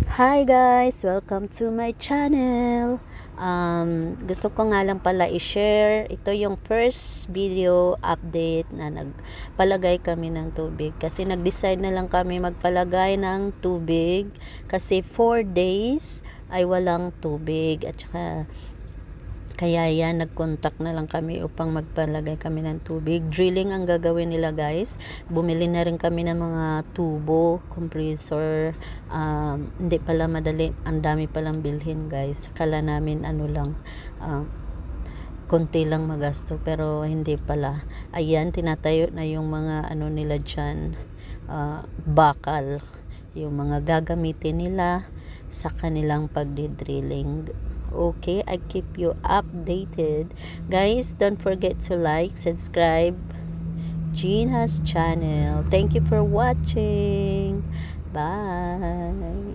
Hi guys! Welcome to my channel. Gusto ko nga lang pala i-share. Ito yung first video update na nagpalagay kami ng tubig. Kasi nag-decide na lang kami magpalagay ng tubig. Kasi 4 days ay walang tubig. At saka kaya yan, nag-contact na lang kami upang magpalagay kami ng tubig. Drilling ang gagawin nila guys. Bumili na rin kami ng mga tubo, compressor. Hindi pala madali. Ang dami palang bilhin guys. Kala namin ano lang, konti lang magasto. Pero hindi pala. Ayan, tinatayo na yung mga ano nila dyan. Bakal. Yung mga gagamitin nila sa kanilang pagdidrilling. Okay, I keep you updated. Guys, don't forget to like, subscribe Gina's channel. Thank you for watching. Bye.